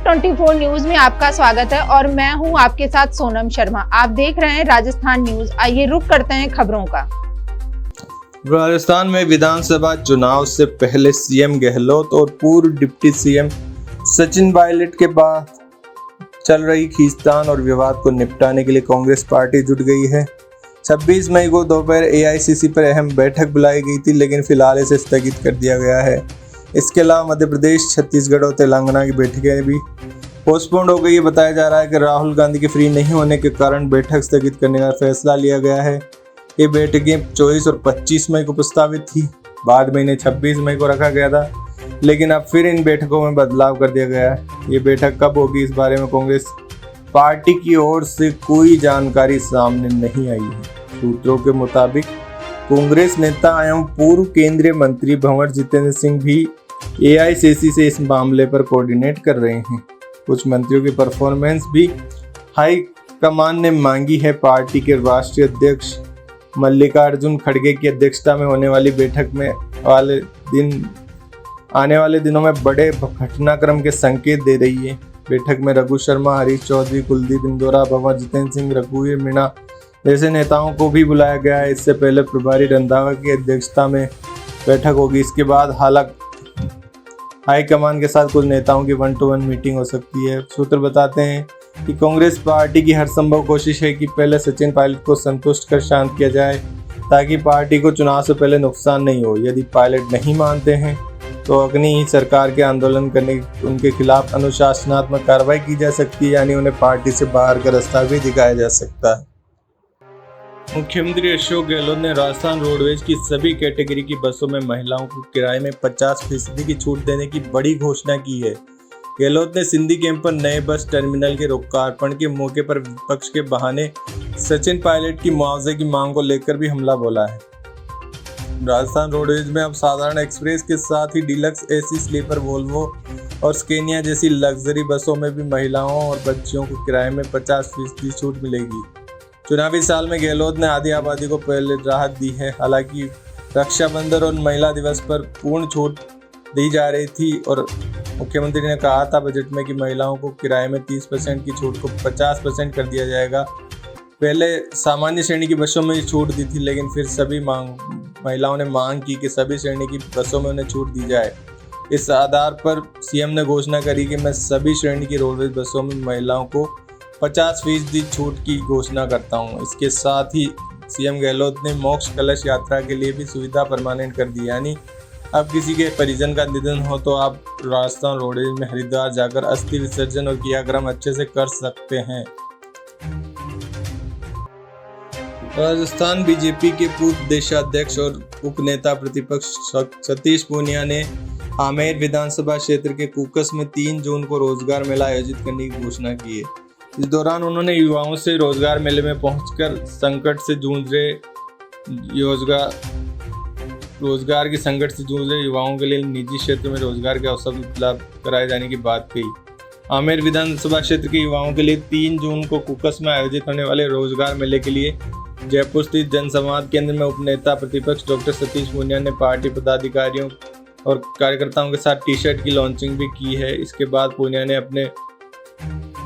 24 news में आपका स्वागत है और मैं हूं आपके साथ सोनम शर्मा। आप देख रहे हैं राजस्थान न्यूज। आइए रुक करते हैं खबरों का। राजस्थान में विधानसभा चुनाव से पहले सीएम गहलोत और पूर्व डिप्टी सीएम सचिन पायलट के बाद चल रही खींचतान और विवाद को निपटाने के लिए कांग्रेस पार्टी जुट गई है। 26 मई को दोपहर एआईसीसी पर अहम बैठक बुलाई गई थी, लेकिन फिलहाल इसे स्थगित कर दिया गया है। इसके अलावा मध्य प्रदेश, छत्तीसगढ़ और तेलंगाना की बैठकें भी पोस्टपोन्ड हो गई है। बताया जा रहा है कि राहुल गांधी के फ्री नहीं होने के कारण बैठक स्थगित करने का फैसला लिया गया है। ये बैठकें 24 और 25 मई को प्रस्तावित थी, बाद में इन्हें 26 मई को रखा गया था, लेकिन अब फिर इन बैठकों में बदलाव कर दिया गया है। ये बैठक कब होगी, इस बारे में कांग्रेस पार्टी की ओर से कोई जानकारी सामने नहीं आई है। सूत्रों के मुताबिक कांग्रेस नेता एवं पूर्व केंद्रीय मंत्री भंवर जितेंद्र सिंह भी एआईसीसी से इस मामले पर कोऑर्डिनेट कर रहे हैं। कुछ मंत्रियों की परफॉर्मेंस भी हाई कमान ने मांगी है। पार्टी के राष्ट्रीय अध्यक्ष मल्लिकार्जुन खड़गे की अध्यक्षता में होने वाली बैठक में आने वाले दिनों में बड़े घटनाक्रम के संकेत दे रही है। बैठक में रघु शर्मा, हरीश चौधरी, कुलदीप इंदौरा, भंवर जितेंद्र सिंह, रघुवीर मीणा जैसे नेताओं को भी बुलाया गया है। इससे पहले प्रभारी रंधावा की अध्यक्षता में बैठक होगी। इसके बाद हालांकि हाईकमान के साथ कुछ नेताओं की 1-to-1 मीटिंग हो सकती है। सूत्र बताते हैं कि कांग्रेस पार्टी की हर संभव कोशिश है कि पहले सचिन पायलट को संतुष्ट कर शांत किया जाए, ताकि पार्टी को चुनाव से पहले नुकसान नहीं हो। यदि पायलट नहीं मानते हैं तो अग्नि ही सरकार के आंदोलन करने उनके खिलाफ अनुशासनात्मक कार्रवाई की जा सकती है, यानी उन्हें पार्टी से बाहर का रास्ता भी दिखाया जा सकता है। मुख्यमंत्री अशोक गहलोत ने राजस्थान रोडवेज की सभी कैटेगरी की बसों में महिलाओं को किराए में 50% की छूट देने की बड़ी घोषणा की है। गहलोत ने सिंधी कैंप पर नए बस टर्मिनल के लोकार्पण के मौके पर विपक्ष के बहाने सचिन पायलट की मुआवजे की मांग को लेकर भी हमला बोला है। राजस्थान रोडवेज में अब साधारण एक्सप्रेस के साथ ही डीलक्स एसी, स्लीपर, वोल्वो और स्केनिया जैसी लग्जरी बसों में भी महिलाओं और बच्चियों को किराए में 50% की छूट मिलेगी। चुनावी साल में गहलोत ने आधी आबादी को पहले राहत दी है। हालांकि रक्षाबंधन और महिला दिवस पर पूर्ण छूट दी जा रही थी और मुख्यमंत्री ने कहा था बजट में कि महिलाओं को किराए में 30% की छूट को 50% कर दिया जाएगा। पहले सामान्य श्रेणी की बसों में छूट दी थी, लेकिन फिर सभी महिलाओं ने मांग की कि सभी श्रेणी की बसों में उन्हें छूट दी जाए। इस आधार पर सीएम ने घोषणा करी कि मैं सभी श्रेणी की रोडवेज बसों में महिलाओं को 50% छूट की घोषणा करता हूं। इसके साथ ही सीएम गहलोत ने मोक्ष कलश यात्रा के लिए भी सुविधा परमानेंट कर दी, यानी अब किसी के परिजन का निधन हो तो आप राजस्थान रोडवेज में हरिद्वार जाकर अस्थि विसर्जन और क्रियाक्रम अच्छे से कर सकते हैं। राजस्थान बीजेपी के पूर्व प्रदेशाध्यक्ष और उपनेता प्रतिपक्ष सतीश पूनिया ने आमेर विधानसभा क्षेत्र के कुकस में 3 जून को रोजगार मेला आयोजित करने की घोषणा की है। इस दौरान उन्होंने युवाओं से रोजगार मेले में पहुंचकर संकट से जूझ रहे युवाओं के लिए निजी क्षेत्र में रोजगार के अवसर उपलब्ध कराए जाने की बात कही। आमेर विधानसभा क्षेत्र के युवाओं के लिए 3 जून को कुकस में आयोजित होने वाले रोजगार मेले के लिए जयपुर स्थित जनसंवाद केंद्र में उपनेता प्रतिपक्ष डॉक्टर सतीश पूनिया ने पार्टी पदाधिकारियों और कार्यकर्ताओं के साथ टी-शर्ट की लॉन्चिंग भी की है। इसके बाद पूनिया ने अपने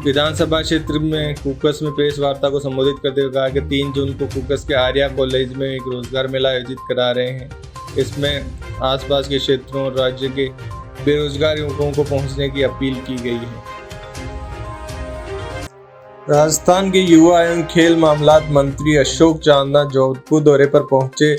विधानसभा क्षेत्र में कुकस में प्रेस वार्ता को संबोधित करते हुए कहा कि 3 जून को कुकस के आर्या कॉलेज में एक रोजगार मेला आयोजित करा रहे हैं। इसमें आसपास के क्षेत्रों और राज्य के बेरोजगार युवकों को पहुंचने की अपील की गई है। राजस्थान के युवा एवं खेल मामलात मंत्री अशोक चांदना जोधपुर दौरे पर पहुंचे।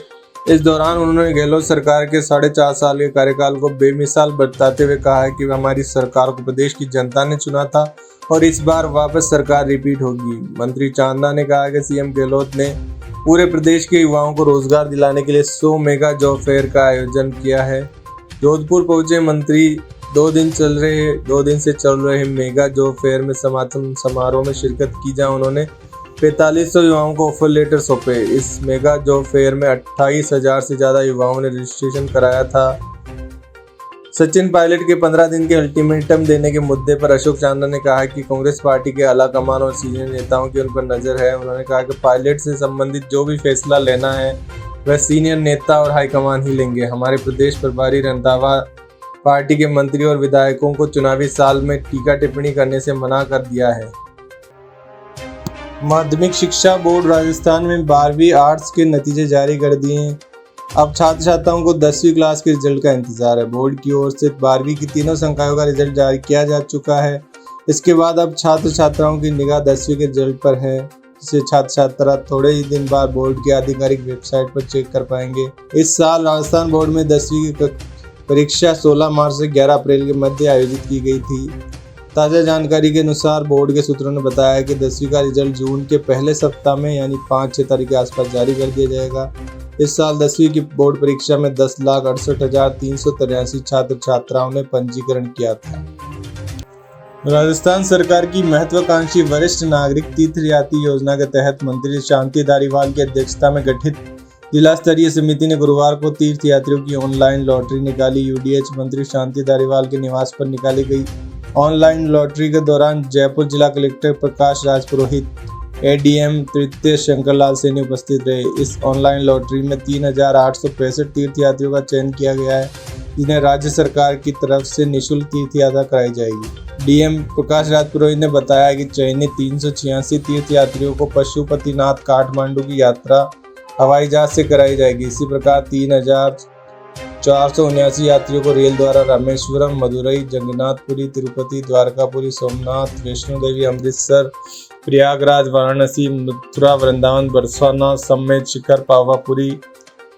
इस दौरान उन्होंने गहलोत सरकार के 4.5 साल के कार्यकाल को बेमिसाल बताते हुए कहा है कि हमारी सरकार को प्रदेश की जनता ने चुना था और इस बार वापस सरकार रिपीट होगी। मंत्री चांदना ने कहा कि सीएम गहलोत ने पूरे प्रदेश के युवाओं को रोजगार दिलाने के लिए 100 मेगा जॉब फेयर का आयोजन किया है। जोधपुर पहुंचे मंत्री 2 दिन से चल रहे मेगा जॉब फेयर में समापन समारोह में शिरकत की, जहां उन्होंने 4500 युवाओं को ऑफर लेटर सौंपे। इस मेगा जॉब फेयर में 28,000 से ज्यादा युवाओं ने रजिस्ट्रेशन कराया था। सचिन पायलट के 15 दिन के अल्टीमेटम देने के मुद्दे पर अशोक चांदना ने कहा कि कांग्रेस पार्टी के आला कमान और सीनियर नेताओं की उन पर नजर है। उन्होंने कहा कि पायलट से संबंधित जो भी फैसला लेना है वह सीनियर नेता और हाईकमान ही लेंगे। हमारे प्रदेश प्रभारी रंधावा पार्टी के मंत्री और विधायकों को चुनावी साल में टीका टिप्पणी करने से मना कर दिया है। माध्यमिक शिक्षा बोर्ड राजस्थान में 12वीं आर्ट्स के नतीजे जारी कर दिए हैं। अब छात्र छात्राओं को 10वीं क्लास के रिजल्ट का इंतजार है। बोर्ड की ओर से 12वीं की तीनों संकायों का रिजल्ट जारी किया जा चुका है। इसके बाद अब छात्र छात्राओं की निगाह 10वीं के रिजल्ट पर है, जिसे छात्र छात्रा थोड़े ही दिन बाद बोर्ड की आधिकारिक वेबसाइट पर चेक कर पाएंगे। इस साल राजस्थान बोर्ड में 10वीं की परीक्षा 16 मार्च से 11 अप्रैल के मध्य आयोजित की गई थी। ताज़ा जानकारी के अनुसार बोर्ड के सूत्रों ने बताया कि 10वीं का रिजल्ट जून के पहले सप्ताह में यानी 5-6 तारीख के आसपास जारी कर दिया जाएगा। इस साल 10वीं की बोर्ड परीक्षा में 10,68,383 छात्र छात्राओं ने पंजीकरण किया था। राजस्थान सरकार की महत्वाकांक्षी वरिष्ठ नागरिक तीर्थ यात्री योजना के तहत मंत्री शांति धारीवाल की अध्यक्षता में गठित जिला स्तरीय समिति ने गुरुवार को तीर्थ यात्रियों की ऑनलाइन लॉटरी निकाली। यूडीएच मंत्री शांति धारीवाल के निवास पर निकाली गई ऑनलाइन लॉटरी के दौरान जयपुर जिला कलेक्टर प्रकाश राज पुरोहित, एडीएम तृतीय शंकरलाल सैनी उपस्थित रहे। इस ऑनलाइन लॉटरी में 3,865 तीर्थ यात्रियों का चयन किया गया है, जिन्हें राज्य सरकार की तरफ से निःशुल्क तीर्थ यात्रा कराई जाएगी। डीएम प्रकाश राज पुरोहित ने बताया कि चयनित 386 तीर्थ यात्रियों को पशुपतिनाथ काठमांडू की यात्रा हवाई जहाज से कराई जाएगी। इसी प्रकार 3,479 यात्रियों को रेल द्वारा रामेश्वरम, मदुरई, जगन्नाथपुरी, तिरुपति, द्वारकापुरी, सोमनाथ, वैष्णो देवी, अमृतसर, प्रयागराज, वाराणसी, मथुरा, वृंदावन, बरसाना समेत शिखर, पावापुरी,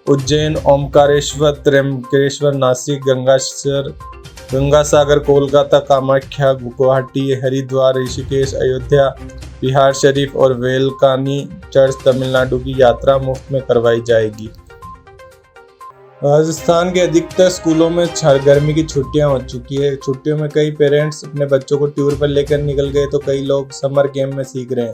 उज्जैन, ओमकारेश्वर, त्र्यंबकेश्वर, नासिक, गंगासागर, कोलकाता, कामाख्या, गुवाहाटी, हरिद्वार, ऋषिकेश, अयोध्या, बिहार शरीफ और वेलकानी चर्च तमिलनाडु की यात्रा मुफ्त में करवाई जाएगी। राजस्थान के अधिकतर स्कूलों में गर्मी की छुट्टियां हो चुकी है। छुट्टियों में कई पेरेंट्स अपने बच्चों को टूर पर लेकर निकल गए तो कई लोग समर कैंप में सीख रहे हैं।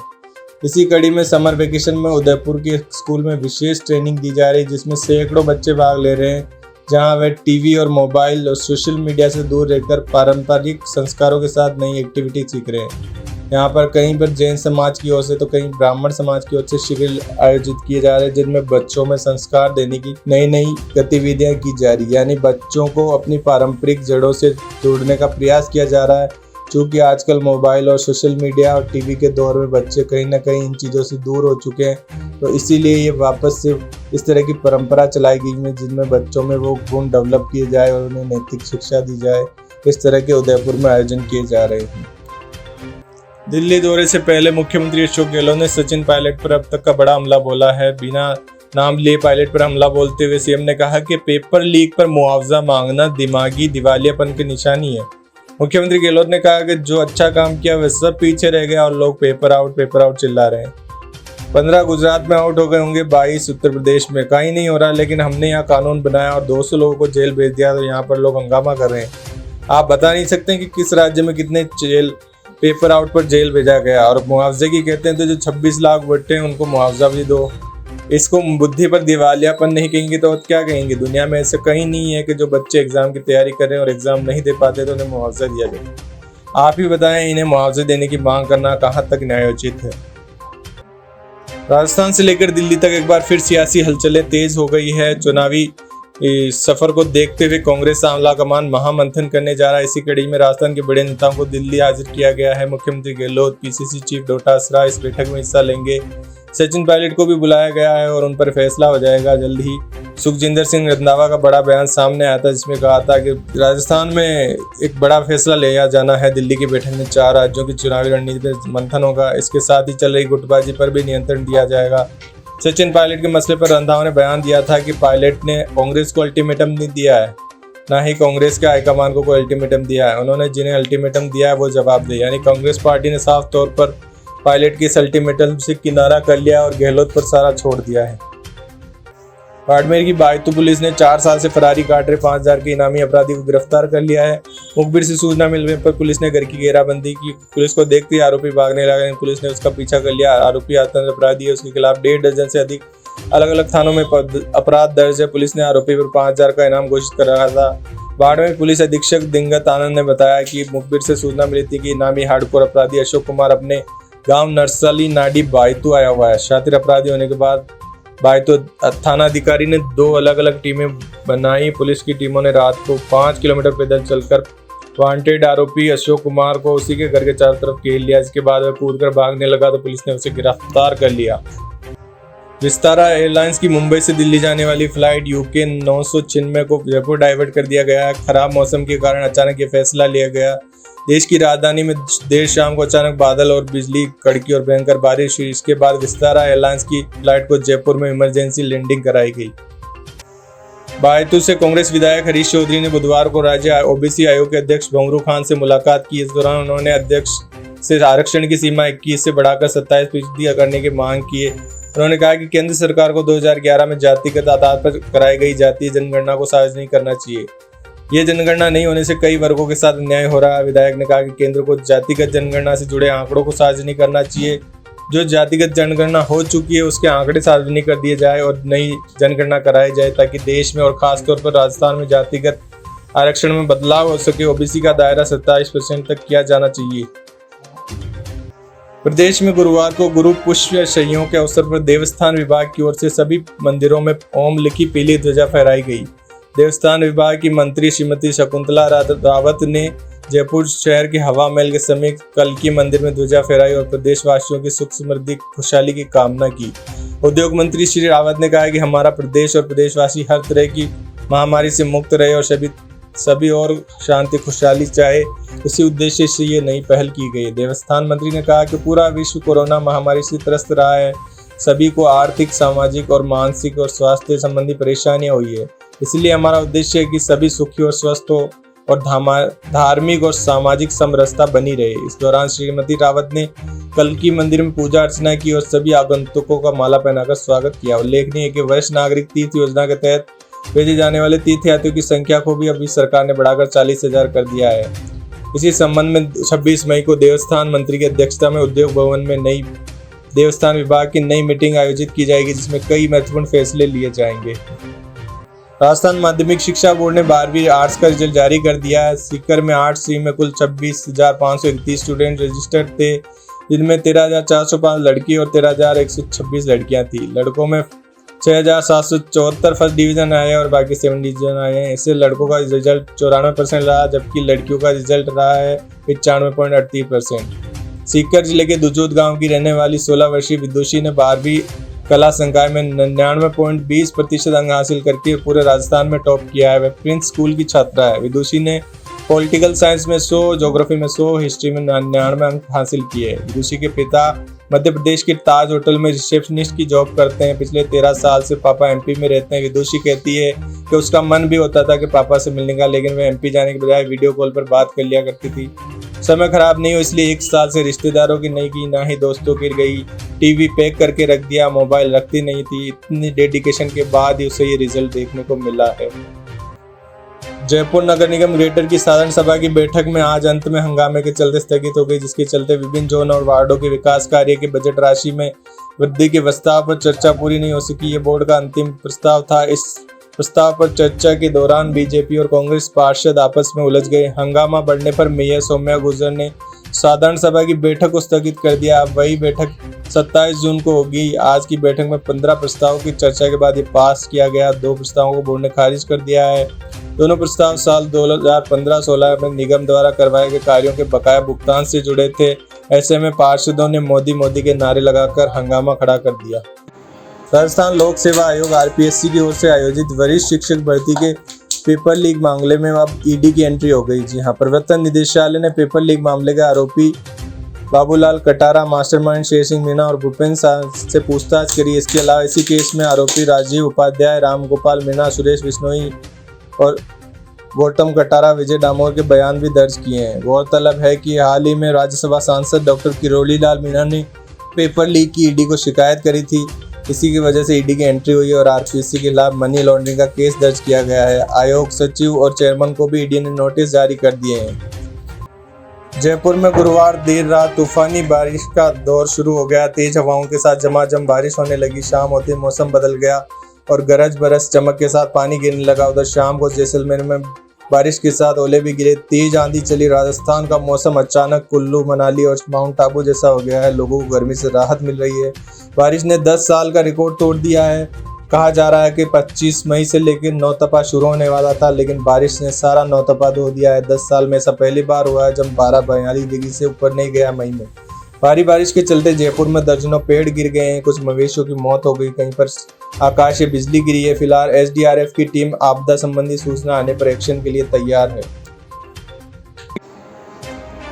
इसी कड़ी में समर वेकेशन में उदयपुर के स्कूल में विशेष ट्रेनिंग दी जा रही है, जिसमें सैकड़ों बच्चे भाग ले रहे हैं, जहां वे टीवी और मोबाइल और सोशल मीडिया से दूर रहकर पारंपरिक संस्कारों के साथ नई एक्टिविटी सीख रहे हैं। यहाँ पर कहीं पर जैन समाज की ओर से तो कहीं ब्राह्मण समाज की ओर से शिविर आयोजित किए जा रहे हैं, जिनमें बच्चों में संस्कार देने की नई नई गतिविधियां की जा रही है, यानी बच्चों को अपनी पारंपरिक जड़ों से जोड़ने का प्रयास किया जा रहा है। क्योंकि आजकल मोबाइल और सोशल मीडिया और टीवी के दौर में बच्चे कहीं ना कहीं इन चीज़ों से दूर हो चुके हैं, तो इसीलिए ये वापस से इस तरह की परंपरा चलाई गई है, जिनमें बच्चों में वो गुण डेवलप किए जाए और उन्हें नैतिक शिक्षा दी जाए। इस तरह के उदयपुर में आयोजन किए जा रहे हैं। दिल्ली दौरे से पहले मुख्यमंत्री अशोक गहलोत ने सचिन पायलट पर अब तक का बड़ा हमला बोला है। बिना नाम लिए पायलट पर हमला बोलते हुए सीएम ने कहा कि पेपर लीक पर मुआवजा मांगना दिमागी दिवालियापन की निशानी है। मुख्यमंत्री गहलोत ने कहा कि जो अच्छा काम किया वह सब पीछे रह गया और लोग पेपर आउट चिल्ला रहे हैं। 15 गुजरात में आउट हो गए होंगे, 22 उत्तर प्रदेश में, कहीं नहीं हो रहा, लेकिन हमने यहाँ कानून बनाया और 200 लोगों को जेल भेज दिया, तो यहाँ पर लोग हंगामा कर रहे हैं। आप बता नहीं सकते कि किस राज्य में कितने पेपर आउट पर जेल भेजा गया। और मुआवजे की कहते हैं तो जो 26 लाख बट्टे हैं उनको मुआवजा भी दो। इसको बुद्धि पर दिवालियापन नहीं कहेंगे तो क्या कहेंगे? दुनिया में ऐसे कहीं नहीं है कि जो बच्चे एग्जाम की तैयारी कर रहे हैं और एग्जाम नहीं दे पाते तो उन्हें मुआवजा दिया जाए। आप ही बताएं, इन्हें मुआवजे देने की मांग करना कहाँ तक न्यायोचित है? राजस्थान से लेकर दिल्ली तक एक बार फिर सियासी हलचलें तेज हो गई है। चुनावी सफर को देखते हुए कांग्रेस आंवला कमान महामंथन करने जा रहा है। इसी कड़ी में राजस्थान के बड़े नेताओं को दिल्ली हाजिर किया गया है। मुख्यमंत्री गहलोत, पीसीसी चीफ डोटासरा इस बैठक में हिस्सा लेंगे। सचिन पायलट को भी बुलाया गया है और उन पर फैसला हो जाएगा जल्द ही। सुखजिंदर सिंह रंधावा का बड़ा बयान सामने आया था, जिसमें कहा था कि राजस्थान में एक बड़ा फैसला लिया जाना है। दिल्ली की बैठक में 4 राज्यों की चुनावी रणनीति पर मंथन होगा। इसके साथ ही चल रही गुटबाजी पर भी नियंत्रण दिया जाएगा। सचिन पायलट के मसले पर रंधावा ने बयान दिया था कि पायलट ने कांग्रेस को अल्टीमेटम नहीं दिया है, ना ही कांग्रेस के हाईकमान को कोई अल्टीमेटम दिया है। उन्होंने जिन्हें अल्टीमेटम दिया है वो जवाब दे, यानी कांग्रेस पार्टी ने साफ तौर पर पायलट के इस अल्टीमेटम से किनारा कर लिया और गहलोत पर सारा छोड़ दिया है। बाड़मेर की बायतू पुलिस ने 4 साल से फरारी काट रहे 5000 के इनामी अपराधी को गिरफ्तार कर लिया है। मुखबिर से सूचना मिलने पर पुलिस ने घर की घेराबंदी की। पुलिस को देखते ही आरोपी भागने लगा। पुलिस ने उसका पीछा कर लिया। आरोपी आतंक अपराधी है। उसके खिलाफ 1.5 दर्जन से अधिक अलग अलग थानों में अपराध दर्ज है। पुलिस ने आरोपी पर 5000 का इनाम घोषित कर रखा था। बाड़मेर पुलिस अधीक्षक दिंगत आनंद ने बताया कि मुखबिर से सूचना मिली थी कि इनामी हार्डकोर अपराधी अशोक कुमार अपने गांव नरसली नाडी बायतू आया हुआ है। शातिर अपराधी होने के बाद बायतू थानाधिकारी ने 2 अलग अलग टीमें बनाई। पुलिस की टीमों ने रात को 5 किलोमीटर पैदल चलकर वांटेड आरोपी अशोक कुमार को उसी के घर के चारों तरफ घेर लिया। इसके बाद वह कूदकर भागने लगा तो पुलिस ने उसे गिरफ्तार कर लिया। विस्तारा एयरलाइंस की मुंबई से दिल्ली जाने वाली फ्लाइट UK 996 को जयपुर डाइवर्ट कर दिया गया है। खराब मौसम के कारण अचानक ये फैसला लिया गया। देश की राजधानी में देर शाम को अचानक बादल और बिजली कड़की और भयंकर बारिश हुई। इसके बाद विस्तारा एयरलाइंस की फ्लाइट को जयपुर में इमरजेंसी लैंडिंग कराई गई। बायतू से कांग्रेस विधायक हरीश चौधरी ने बुधवार को राज्य OBC आयोग के अध्यक्ष भंवरू खान से मुलाकात की। इस दौरान उन्होंने अध्यक्ष से आरक्षण की सीमा 21 से बढ़ाकर 27% करने की मांग की है। उन्होंने कहा कि केंद्र सरकार को 2011 में जातिगत आधार पर कराई गई जातीय जनगणना को सार्वजनिक करना चाहिए। ये जनगणना नहीं होने से कई वर्गों के साथ अन्याय हो रहा है। विधायक ने कहा कि केंद्र को जातिगत जनगणना से जुड़े आंकड़ों को सार्वजनिक करना चाहिए। जो जातिगत जनगणना हो चुकी है उसके आंकड़े सार्वजनिक कर दिए जाए और नई जनगणना कराई जाए ताकि देश में और खासतौर पर राजस्थान में जातिगत आरक्षण में बदलाव हो सके। OBC का दायरा 27% तक किया जाना चाहिए। प्रदेश में गुरुवार को गुरु पुष्य शय्यों के अवसर पर देवस्थान विभाग की ओर से सभी मंदिरों में ओम लिखी पीली ध्वजा फहराई गई। देवस्थान विभाग की मंत्री श्रीमती शकुंतला रावत ने जयपुर शहर के हवा महल के समीप कल्की मंदिर में ध्वजा फहराई और प्रदेशवासियों की सुख समृद्धि खुशहाली की कामना की। उद्योग मंत्री श्री रावत ने कहा कि हमारा प्रदेश और प्रदेशवासी हर तरह की महामारी से मुक्त रहे और सभी और शांति खुशहाली चाहे, इसी उद्देश्य से ये नई पहल की गई। देवस्थान मंत्री ने कहा कि पूरा विश्व कोरोना महामारी से त्रस्त रहा है। सभी को आर्थिक, सामाजिक और मानसिक और स्वास्थ्य संबंधी परेशानियां हुई है। इसलिए हमारा उद्देश्य है कि सभी सुखी और स्वस्थ हो और धार्मिक और सामाजिक समरसता बनी रहे। इस दौरान श्रीमती रावत ने कल्की मंदिर में पूजा अर्चना की और सभी आगंतुकों का माला पहनाकर स्वागत किया। उल्लेखनीय है कि वरिष्ठ नागरिक तीर्थ योजना के तहत भेजे जाने वाले तीर्थयात्रियों की संख्या को भी अभी सरकार ने बढ़ाकर 40,000 कर दिया है। इसी संबंध में 26 मई को देवस्थान मंत्री की अध्यक्षता में उद्योग भवन में नई देवस्थान विभाग की नई मीटिंग आयोजित की जाएगी जिसमें कई महत्वपूर्ण फैसले लिए जाएंगे। राजस्थान माध्यमिक शिक्षा बोर्ड ने 12वीं आर्ट्स का रिजल्ट जारी कर दिया है। सीकर में आर्ट्स स्ट्रीम में कुल 26,531 स्टूडेंट रजिस्टर्ड थे, जिनमें 13,405 लड़की और 13,126 लड़कियां थी। लड़कों में 6,774 फर्स्ट डिवीजन आए और बाकी 7 डिवीजन आए हैं। इससे लड़कों का रिजल्ट 94% रहा, जबकि लड़कियों का रिजल्ट रहा है 95.38%। सीकर जिले के दुजोद गांव की रहने वाली 16 वर्षीय विदुषी ने 12वीं कला संकाय में 99.20% अंक हासिल करके पूरे राजस्थान में टॉप किया है। वह प्रिंस स्कूल की छात्रा है। विदुषी ने पॉलिटिकल साइंस में 100, ज्योग्राफी में 100, हिस्ट्री में 99 अंक हासिल किए। विदुषी के पिता मध्य प्रदेश के ताज होटल में रिसेप्शनिस्ट की जॉब करते हैं। पिछले 13 साल से पापा MP में रहते हैं। विदुषी कहती है कि उसका मन भी होता था कि पापा से मिलने का, लेकिन वह MP जाने के बजाय वीडियो कॉल पर बात कर लिया करती थी। समय खराब नहीं हो इसलिए 1 साल से रिश्तेदारों की नहीं की, ना ही दोस्तों की गई। टीवी पैक करके रख दिया, मोबाइल रखती नहीं थी। इतनी डेडिकेशन के बाद ही उसे ये रिजल्ट देखने को मिला है। जयपुर नगर निगम ग्रेटर की साधारण सभा की बैठक में आज अंत में हंगामे के चलते स्थगित हो गई, जिसके चलते विभिन्न जोन और वार्डों के विकास कार्य की बजट राशि में वृद्धि के प्रस्ताव पर चर्चा पूरी नहीं हो सकी। ये बोर्ड का अंतिम प्रस्ताव था। इस प्रस्ताव पर चर्चा के दौरान बीजेपी और कांग्रेस पार्षद आपस में उलझ गए। हंगामा बढ़ने पर मेयर सौम्या गुर्जर ने साधारण सभा की बैठक को स्थगित कर दिया। अब वही बैठक 27 जून को होगी। आज की बैठक में 15 प्रस्तावों की चर्चा के बाद ये पास किया गया। 2 प्रस्तावों को बोर्ड ने खारिज कर दिया है। दोनों प्रस्ताव साल 2015-16 में निगम द्वारा करवाए गए कार्यों के बकाया भुगतान से जुड़े थे। ऐसे में पार्षदों ने मोदी मोदी के नारे लगाकर हंगामा खड़ा कर दिया। राजस्थान लोक सेवा आयोग RPSC की ओर से आयोजित वरिष्ठ शिक्षक भर्ती के पेपर लीक मामले में अब ED की एंट्री हो गई। जी हां, प्रवर्तन निदेशालय ने पेपर लीक मामले के आरोपी बाबूलाल कटारा, मास्टरमाइंड शेर सिंह मीणा और भूपेंद्र से पूछताछ करी। इसके अलावा इसी केस में आरोपी राजीव उपाध्याय, राम गोपाल मीणा, सुरेश बिश्नोई और गौतम कटारा, विजय डामोर के बयान भी दर्ज किए हैं। गौरतलब है कि हाल ही में राज्यसभा सांसद डॉक्टर किरोड़ी लाल मीणा ने पेपर लीक की ED को शिकायत करी थी। इसी की वजह से ED की एंट्री हुई और RPSC के खिलाफ मनी लॉन्ड्रिंग का केस दर्ज किया गया है। आयोग सचिव और चेयरमैन को भी ED ने नोटिस जारी कर दिए हैं। जयपुर में गुरुवार देर रात तूफानी बारिश का दौर शुरू हो गया। तेज हवाओं के साथ झमाझम बारिश होने लगी। शाम होते मौसम बदल गया और गरज बरस चमक के साथ पानी गिरने लगा। उधर शाम को जैसलमेर में बारिश के साथ ओले भी गिरे, तेज आंधी चली। राजस्थान का मौसम अचानक कुल्लू मनाली और माउंट आबू जैसा हो गया है। लोगों को गर्मी से राहत मिल रही है। बारिश ने 10 साल का रिकॉर्ड तोड़ दिया है। कहा जा रहा है कि 25 मई से लेकर नौतपा शुरू होने वाला था, लेकिन बारिश ने सारा नौतपा धो दिया है। 10 साल में ऐसा पहली बार हुआ है जब 42 डिग्री से ऊपर नहीं गया मई में। भारी बारिश के चलते जयपुर में दर्जनों पेड़ गिर गए हैं, कुछ मवेशियों की मौत हो गई, कहीं पर आकाशीय बिजली गिरी है। फिलहाल एसडीआरएफ की टीम आपदा संबंधी सूचना आने पर एक्शन के लिए तैयार है।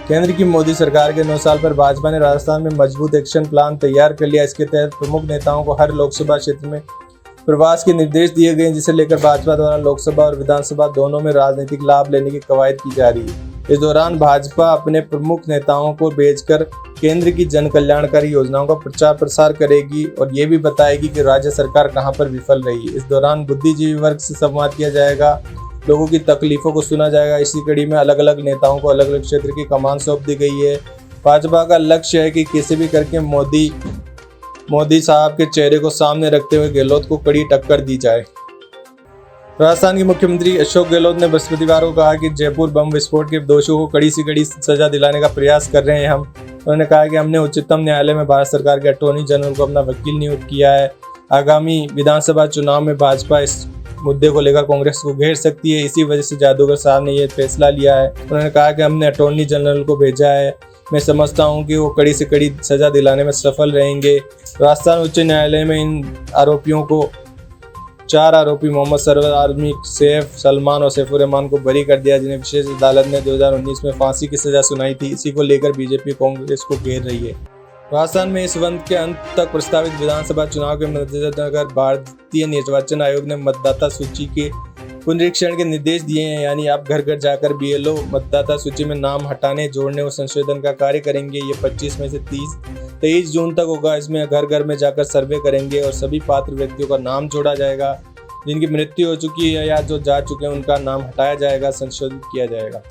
केंद्र की मोदी सरकार के 9 साल पर भाजपा ने राजस्थान में मजबूत एक्शन प्लान तैयार कर लिया। इसके तहत प्रमुख नेताओं को हर लोकसभा क्षेत्र में प्रवास के निर्देश दिए गए, जिसे लेकर भाजपा द्वारा लोकसभा और विधानसभा दोनों में राजनीतिक लाभ लेने की कवायद की जा रही है। इस दौरान भाजपा अपने प्रमुख नेताओं को भेजकर केंद्र की जन कल्याणकारी योजनाओं का प्रचार प्रसार करेगी और ये भी बताएगी कि राज्य सरकार कहां पर विफल रही है। इस दौरान बुद्धिजीवी वर्ग से संवाद किया जाएगा, लोगों की तकलीफों को सुना जाएगा। इसी कड़ी में अलग अलग नेताओं को अलग अलग क्षेत्र की कमान सौंप दी गई है। भाजपा का लक्ष्य है कि किसी भी करके मोदी साहब के चेहरे को सामने रखते हुए गहलोत को कड़ी टक्कर दी जाए। राजस्थान के मुख्यमंत्री अशोक गहलोत ने बृहस्पतिवार को कहा कि जयपुर बम विस्फोट के दोषियों को कड़ी से कड़ी सजा दिलाने का प्रयास कर रहे हैं हम। उन्होंने कहा कि हमने उच्चतम न्यायालय में भारत सरकार के अटॉर्नी जनरल को अपना वकील नियुक्त किया है। आगामी विधानसभा चुनाव में भाजपा इस मुद्दे को लेकर कांग्रेस को घेर सकती है, इसी वजह से जादूगर साहब ने यह फैसला लिया है। उन्होंने कहा कि हमने अटॉर्नी जनरल को भेजा है, मैं समझता हूं कि वो कड़ी से कड़ी सजा दिलाने में सफल रहेंगे। राजस्थान उच्च न्यायालय में इन आरोपियों को 4 आरोपी मोहम्मद सरवर आर्मी, सैफ, सलमान और सैफुर रहमान को बरी कर दिया, जिन्हें विशेष अदालत ने 2019 में फांसी की सजा सुनाई थी। इसी को लेकर बीजेपी कांग्रेस को घेर रही है। राजस्थान में इस वर्ष के अंत तक प्रस्तावित विधानसभा चुनाव के मद्देनजर भारतीय निर्वाचन आयोग ने मतदाता सूची के पुनरीक्षण के निर्देश दिए हैं, यानी आप घर घर जाकर बीएलओ मतदाता सूची में नाम हटाने, जोड़ने और संशोधन का कार्य करेंगे। ये 25 में से 23 जून तक होगा। इसमें घर घर में जाकर सर्वे करेंगे और सभी पात्र व्यक्तियों का नाम जोड़ा जाएगा। जिनकी मृत्यु हो चुकी है या जो जा चुके हैं उनका नाम हटाया जाएगा, संशोधित किया जाएगा।